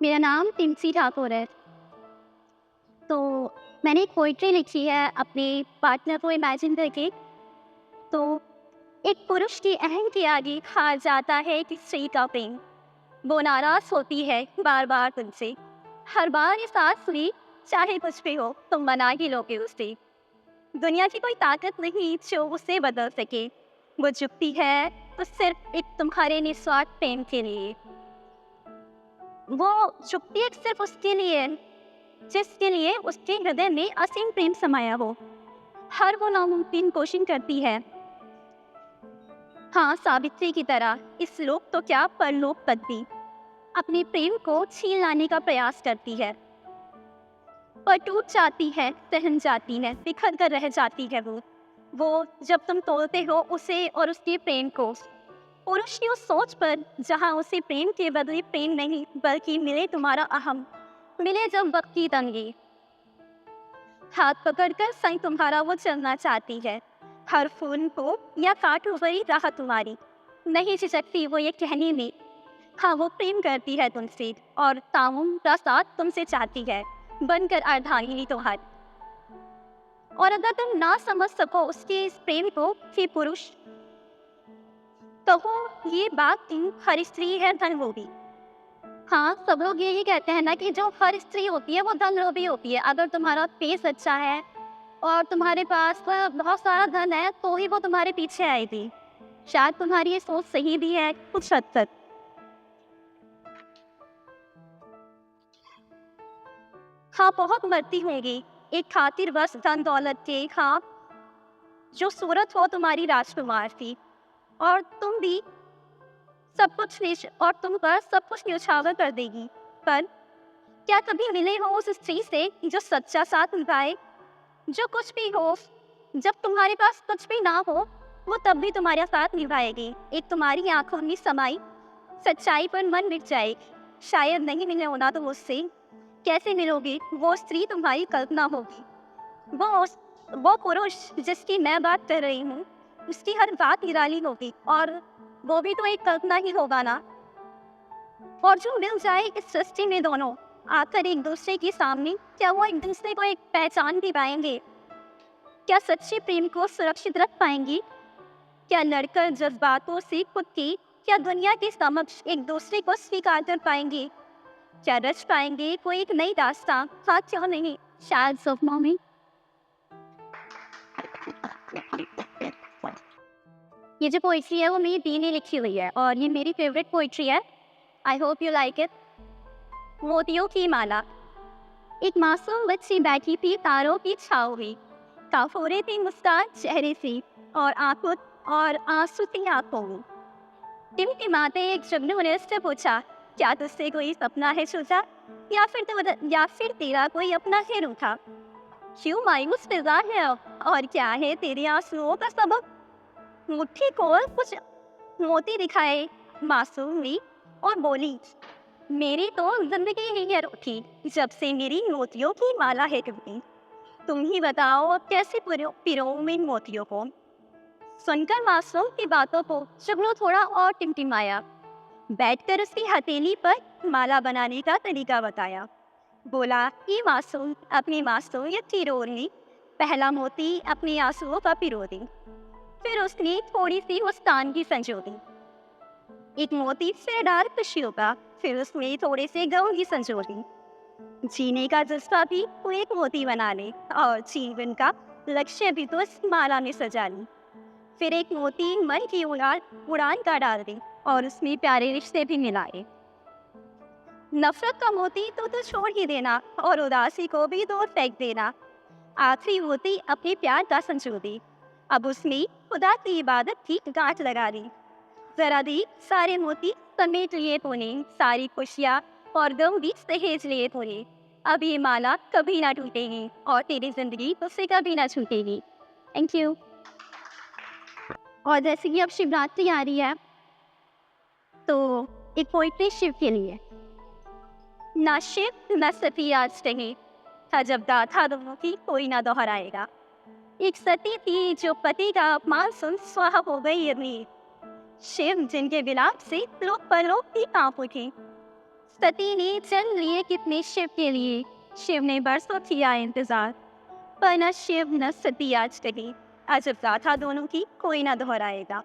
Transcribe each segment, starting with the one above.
मेरा नाम पिंसी ठाकुर है। तो मैंने एक पोइट्री लिखी है अपने पार्टनर को इमेजिन करके। तो एक पुरुष की अहम के आगे हार जाता है एक स्त्री का प्रेम। वो नाराज होती है बार बार तुमसे, हर बार ये साथ सुनी, चाहे कुछ भी हो तुम मना ही लोगे उसे। दुनिया की कोई ताकत नहीं जो उसे बदल सके। वो झुकती है तो सिर्फ एक तुम्हारे निस्वार्थ प्रेम के लिए। वो झुकती है सिर्फ उसके लिए जिसके लिए उसके हृदय में असीम प्रेम समाया हो। हर वो नामुमकिन कोशिश करती है, हाँ सावित्री की तरह इस लोक तो क्या परलोक तक भी अपने प्रेम को छीन लाने का प्रयास करती है। पर टूट जाती है, सहम जाती है, बिखर कर रह जाती है वो जब तुम तोड़ते हो उसे और उसके प्रेम को। पुरुष की उस सोच पर जहाँ उसे प्रेम के बदले प्रेम नहीं बल्कि मिले तुम्हारा अहम, मिले जब वक्त की तंगी। हाथ पकड़कर संग तुम्हारा वो चलना चाहती है, हर फूल को या कांटों भरी राह तुम्हारी। नहीं झिझकती वो ये कहने में, हाँ वो प्रेम करती है तुमसे और तामुम का साथ तुमसे चाहती है, बनकर अर्धांगिनी तुम्हारी। और अगर तुम ना समझ सको उसके इस प्रेम को कि पुरुष, तो ये बात तुम हर स्त्री है धन होगी। हाँ, सब लोग यही कहते हैं ना कि जो हर स्त्री होती है वो धन लोभी होती है। अगर तुम्हारा फेस अच्छा है और तुम्हारे पास बहुत सारा धन है तो ही वो तुम्हारे पीछे आएगी। शायद तुम्हारी ये सोच सही भी है कुछ हद तक। हाँ, बहुत मरती होंगी एक खातिर बस धन दौलत के। हाँ, जो सूरत हो तुम्हारी राजकुमार की, और तुम भी सब कुछ और तुम पर सब कुछ न्यौछावर कर देगी। पर क्या कभी मिले हो उस स्त्री से जो सच्चा साथ निभाए? जो कुछ भी हो, जब तुम्हारे पास कुछ भी ना हो, वो तब भी तुम्हारा साथ निभाएगी। एक तुम्हारी आंखों में समाई सच्चाई पर मन मिट जाएगी। शायद नहीं मिले होना तो उससे कैसे मिलोगी? वो स्त्री तुम्हारी कल्पना होगी। वो पुरुष जिसकी मैं बात कर रही हूँ, उसकी हर बात निराली होगी और वो भी तो एक कल्पना ही होगा ना। और जो मिल जाए इस सृष्टि में दोनों आकर एक दूसरे के सामने, क्या वो एक दूसरे को एक पहचान भी पाएंगे? क्या सच्चे प्रेम को सुरक्षित रख पाएंगी? क्या लड़कर जज्बातों से खुद की, क्या दुनिया के समक्ष एक दूसरे को स्वीकार कर पाएंगे? क्या रच पाएंगे कोई एक नई दास्तां? हाँ, क्यों नहीं, शायद सपनों में। ये जो पोइट्री है वो मेरी दी ने लिखी हुई है और ये मेरी फेवरेट पोइट्री है। I hope you like it. मोतियों की माला। एक मासूम बच्ची बैठी थी तारों की छाँव में, काफोरे थी मुस्कान चेहरे से और आंखों और आंसू थी आंखों में। टिमटिमाते एक जुगनू ने उससे पूछा, क्या तुझसे कोई सपना है छूटा, या फिर तेरा कोई अपना है रूठा? क्यों मायूस मिजाज है और क्या है तेरे आंसुओं का सबब? मुट्ठी खोल कुछ मोती दिखाए मासूम ने और बोली, मेरी तो जिंदगी ही है रूठी, जब से मेरी मोतियों की माला है टूटी। तुम ही बताओ अब कैसे पिरो में इन मोतियों को? सुनकर मासूम की बातों को जुगनू थोड़ा और टिमटिमाया। बैठकर उसकी हथेली पर माला बनाने का तरीका बताया। बोला कि मासूम अपनी मासूमियत की रोल ली, पहला मोती अपने आंसुओं का पिरो दी। फिर उसने थोड़ी सी मुस्कान की संजो दी, एक मोती से डाल खुशियों का। फिर उसने थोड़े से गम की संजो दी, जीने का जज्बा भी वो एक मोती बना ले और जीवन का लक्ष्य भी तो इस माला में सजा ली। फिर एक मोती मन की उड़ान का डाल दी और उसमें प्यारे रिश्ते भी मिलाए। नफरत का मोती तो छोड़ ही देना और उदासी को भी दूर फेंक देना। आखिरी मोती अपने प्यार का संजो दी, अब उसमें खुदा की इबादत की गांठ लगा दी। जरा दी सारे मोती समेट लिए तूने, सारी खुशियाँ और गम भी सहेज लिए तूने। अब ये माला कभी ना टूटेगी और तेरी जिंदगी उससे कभी ना छूटेगी। Thank you. और जैसे कि अब शिवरात्रि आ रही है तो एक पोइट्री शिव के लिए। ना शिव न सती आज रहे, था जब गाथा दोनों की कोई ना दोहराएगा। एक सती थी जो पति का अपमान सुन स्वाहा हो गई अमीर। शिव जिनके विलाप से लोग परलोक भी कांप उठे। सती ने जन्म लिए कितने शिव के लिए, शिव ने बरसों किया इंतजार, पर न शिव न सती आज कही, अजब गाथा दोनों की कोई न दोहराएगा।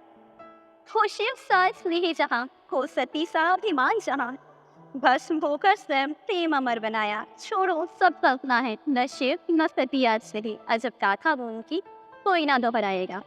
हो शिव साथ ले जहाँ, हो सती सा अभिमान जहाँ, भस्म होकर स्वयं प्रेम अमर बनाया, छोड़ो सब कल्पना है, न शिव न सती आज कही, अजब गाथा दोनों की कोई न दोहराएगा।